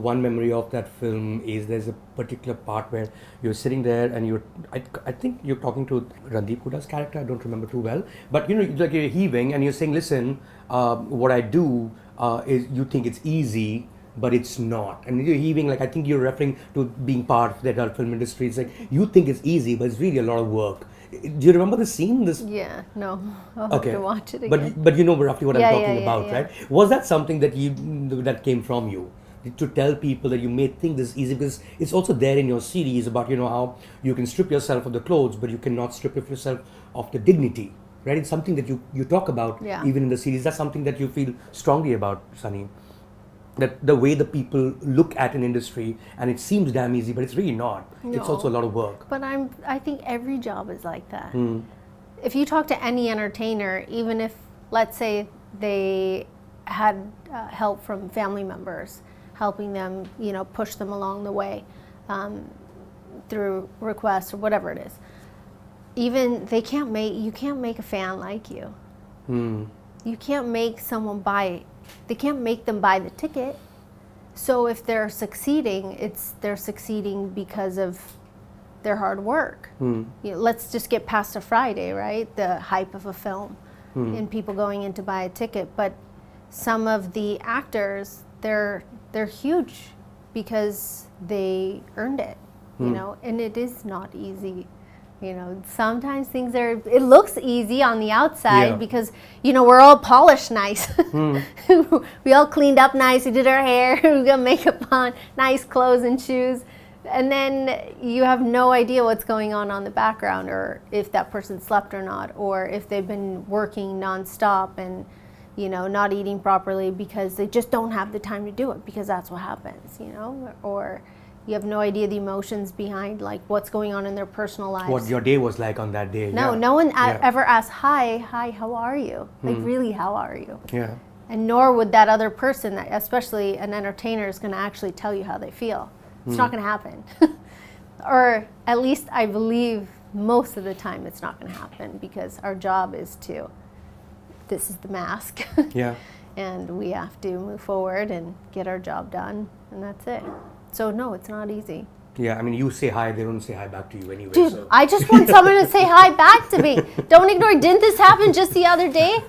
one memory of that film is there's a particular part where you're sitting there and I think you're talking to Randeep Huda's character. I don't remember too well, but like you're heaving and you're saying, "Listen, what I do is you think it's easy." But it's not, and you're heaving like I think you're referring to being part of the adult film industry. It's like you think it's easy, but it's really a lot of work. Do you remember the scene? Yeah, no, I'll have to watch it again. But you know roughly what I'm talking about, yeah. right? Was that something that came from you to tell people that you may think this is easy, because it's also there in your series about how you can strip yourself of the clothes, but you cannot strip yourself of the dignity, right? It's something that you talk about even in the series. That's something that you feel strongly about, Sunny. That the way the people look at an industry, and it seems damn easy, but it's really not. No. It's also a lot of work. But I think every job is like that. If you talk to any entertainer, even if, let's say, they had help from family members, helping them, push them along the way through requests or whatever it is, even you can't make a fan like you. You can't make someone they can't make them buy the ticket. So if they're succeeding, they're succeeding because of their hard work. Let's just get past a Friday, right? The hype of a film and people going in to buy a ticket. But some of the actors, they're huge because they earned it, and it is not easy. Sometimes it looks easy on the outside because, we're all polished nice. We all cleaned up nice. We did our hair. We got makeup on, nice clothes and shoes. And then you have no idea what's going on the background, or if that person slept or not, or if they've been working nonstop and, not eating properly because they just don't have the time to do it, because that's what happens, or you have no idea the emotions behind, like, what's going on in their personal lives. What your day was like on that day. No one ever asks, hi, how are you? Like, really, how are you? Yeah. And nor would that other person, especially an entertainer, is going to actually tell you how they feel. It's not going to happen. Or at least I believe most of the time it's not going to happen, because our job is this is the mask. Yeah. And we have to move forward and get our job done, and that's it. So no, it's not easy. Yeah, I mean, you say hi, they don't say hi back to you anyway. Dude, so. I just want someone to say hi back to me. Don't ignore. Didn't this happen just the other day?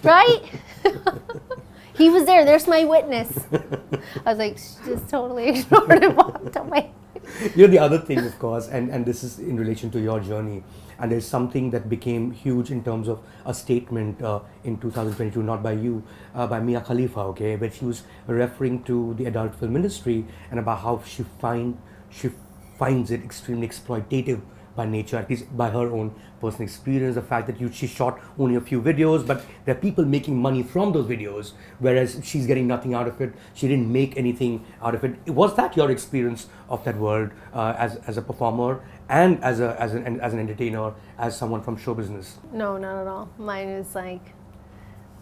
Right? He was there. There's my witness. I was like, she just totally ignored and walked away. The other thing, of course, and this is in relation to your journey, and there's something that became huge in terms of a statement in 2022, not by you, by Mia Khalifa, okay, where she was referring to the adult film industry and about how she finds it extremely exploitative by nature, at least by her own personal experience. The fact that she shot only a few videos, but there are people making money from those videos, whereas she's getting nothing out of it. She didn't make anything out of it. Was that your experience of that world as a performer and as an entertainer, as someone from show business? No, not at all. Mine is like,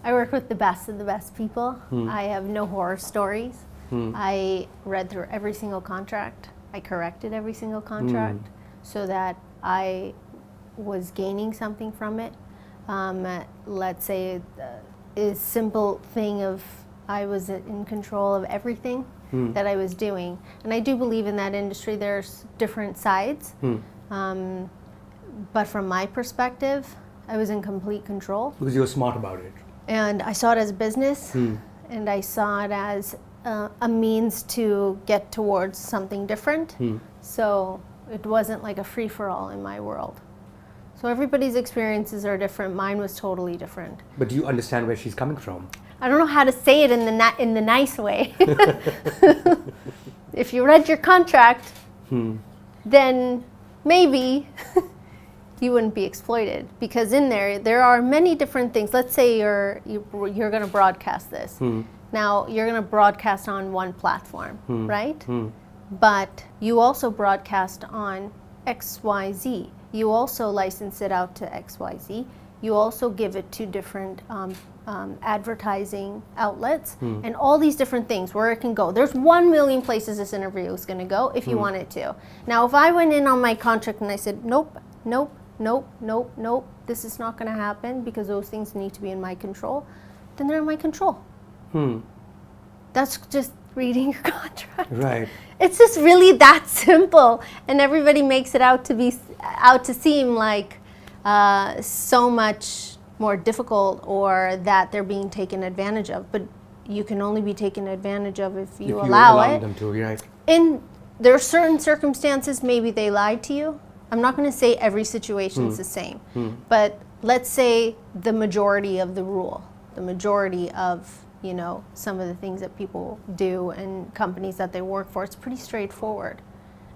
I work with the best of the best people. I have no horror stories. I read through every single contract. I corrected every single contract. So that I was gaining something from it. Let's say a simple thing of I was in control of everything that I was doing. And I do believe in that industry there's different sides. But from my perspective, I was in complete control. Because you were smart about it. And I saw it as a business, and I saw it as a means to get towards something different. So it wasn't like a free-for-all in my world. So everybody's experiences are different. Mine was totally different. But do you understand where she's coming from? I don't know how to say it in the nice way. If you read your contract, then maybe you wouldn't be exploited, because in there are many different things. Let's say you're going to broadcast this. Now you're going to broadcast on one platform, right? But you also broadcast on XYZ. You also license it out to XYZ. You also give it to different advertising outlets and all these different things where it can go. There's 1 million places this interview is going to go if you want it to. Now, if I went in on my contract and I said, nope, this is not going to happen because those things need to be in my control, then they're in my control. That's just reading your contract. Right. It's just really that simple, and everybody makes it out to seem like so much more difficult, or that they're being taken advantage of. But you can only be taken advantage of if you allow it. Them to, right. In there are certain circumstances, maybe they lied to you. I'm not going to say every situation is the same, but let's say the majority of the rule, the majority of some of the things that people do and companies that they work for, it's pretty straightforward.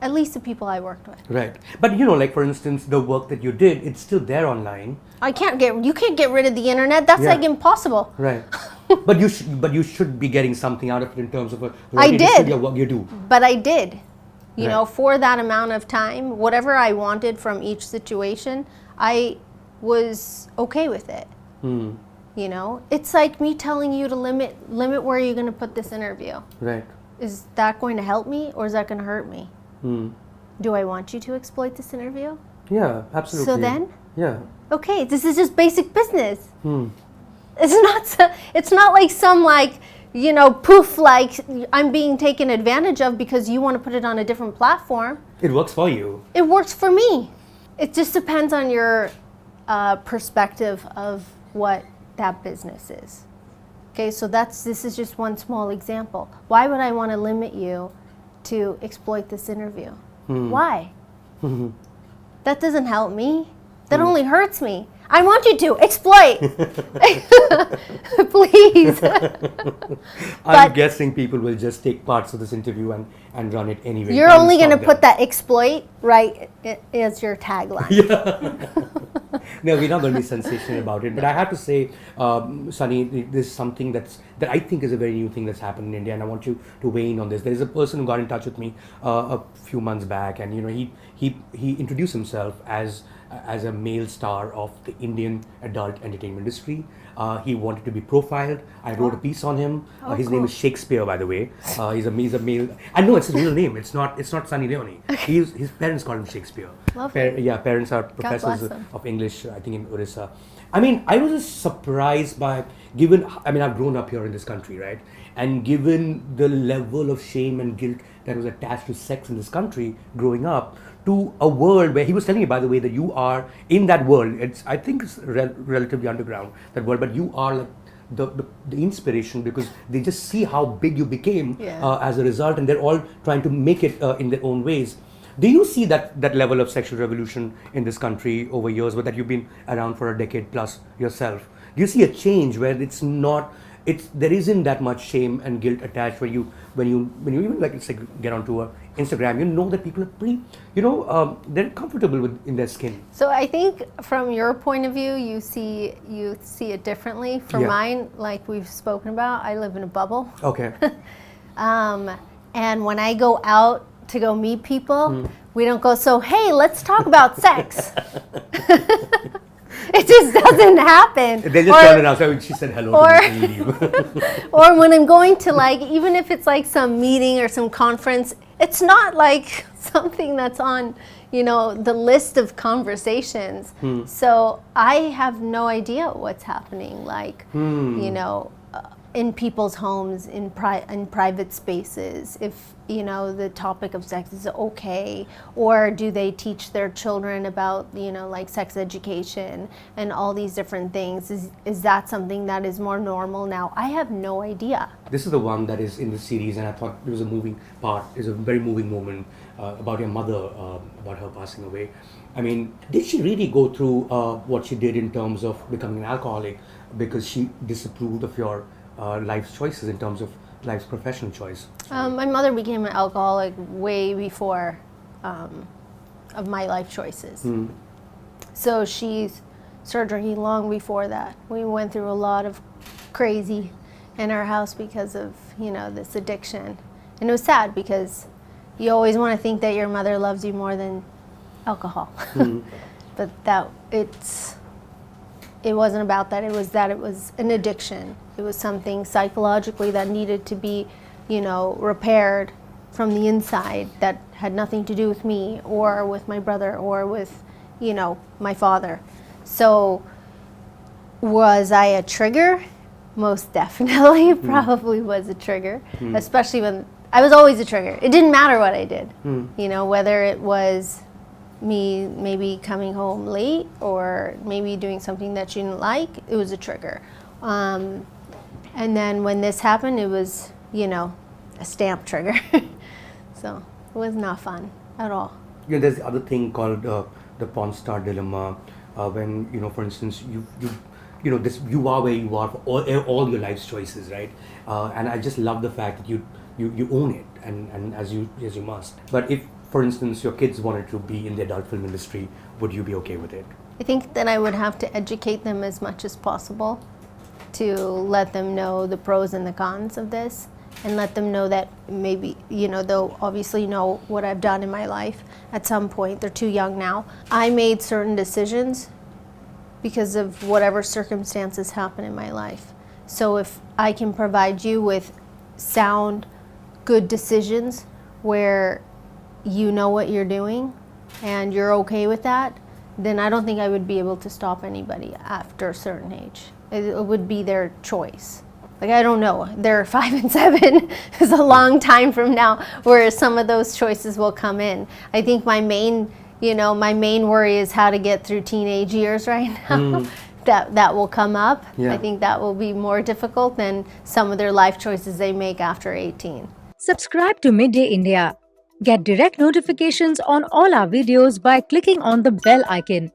At least the people I worked with. Right. But like for instance, the work that you did, it's still there online. You can't get rid of the internet. That's like impossible. Right. but you should be getting something out of it in terms of I did. What you do. But I did. For that amount of time, whatever I wanted from each situation, I was okay with it. It's like me telling you to limit where you're going to put this interview. Right. Is that going to help me, or is that going to hurt me? Do I want you to exploit this interview? Yeah, absolutely. So then? Yeah. Okay, this is just basic business. It's not like some poof, like I'm being taken advantage of because you want to put it on a different platform. It works for you. It works for me. It just depends on your perspective of what that business is. Okay, so this is just one small example. Why would I want to limit you to exploit this interview? Why? That doesn't help me. That only hurts me. I want you to exploit. Please. I'm guessing people will just take parts of this interview and run it anyway. You're only going to put that exploit right as your tagline. Yeah. No, we're not going to be sensational about it. But I have to say, Sunny, this is something that I think is a very new thing that's happened in India, and I want you to weigh in on this. There is a person who got in touch with me a few months back, and he introduced himself as a male star of the Indian adult entertainment industry. He wanted to be profiled. I wrote a piece on him. His name is Shakespeare, by the way. He's a male. I know it's his real name. It's not Sunny Leone. His parents called him Shakespeare. Parents are professors of English, I think in Orissa. I mean, I was just surprised by, I've grown up here in this country, right? And given the level of shame and guilt that was attached to sex in this country growing up, to a world where he was telling me, by the way, that you are in that world. I think it's relatively underground, that world, but you are like the inspiration, because they just see how big you became as a result, and they're all trying to make it in their own ways. Do you see that level of sexual revolution in this country over years, but that you've been around for a decade plus yourself? Do you see a change where there isn't that much shame and guilt attached, when you even let's say get onto Instagram, that people are pretty, they're comfortable in their skin. So I think from your point of view, you see it differently. For mine, like we've spoken about, I live in a bubble. Okay. And when I go out to go meet people, we don't go, so hey, let's talk about sex. It just doesn't happen. They just turn around. So she said hello to me and leave. Or when I'm going to even if it's like some meeting or some conference, it's not like something that's on, the list of conversations. So I have no idea what's happening, in people's homes, in private spaces, if the topic of sex is okay, or do they teach their children about sex education and all these different things? Is that something that is more normal now? I have no idea. This is the one that is in the series, and I thought it was a moving part. It's a very moving moment about your mother, about her passing away. I mean, did she really go through what she did in terms of becoming an alcoholic because she disapproved of your life's choices in terms of life's professional choice? My mother became an alcoholic way before of my life choices. So she started drinking long before that. We went through a lot of crazy in our house because of this addiction, and it was sad because you always want to think that your mother loves you more than alcohol. But it wasn't about that. It was an addiction. It was something psychologically that needed to be, repaired from the inside, that had nothing to do with me or with my brother or with, my father. So was I a trigger? most definitely probably was a trigger, especially when I was always a trigger. It didn't matter what I did, you know, whether it was me maybe coming home late or maybe doing something that she didn't like, it was a trigger. And then when this happened, it was, you know, a stamp trigger. So it was not fun at all. You know, there's the other thing called the porn star dilemma, when, you know, for instance, you know, this, you are where you are for all your life's choices, right? And I just love the fact that you own it, and as you must. But if, for instance, your kids wanted to be in the adult film industry, would you be okay with it? I think that I would have to educate them as much as possible to let them know the pros and the cons of this, and let them know that maybe, you know, they'll obviously know what I've done in my life at some point. They're too young now. I made certain decisions because of whatever circumstances happen in my life. So if I can provide you with sound, good decisions where you know what you're doing and you're okay with that, then I don't think I would be able to stop anybody after a certain age. It would be their choice. Like, I don't know, they're 5 and 7 is a long time from now where some of those choices will come in. I think my main worry is how to get through teenage years right now. That will come up. Yeah. I think that will be more difficult than some of their life choices they make after 18. Subscribe to Midday India. Get direct notifications on all our videos by clicking on the bell icon.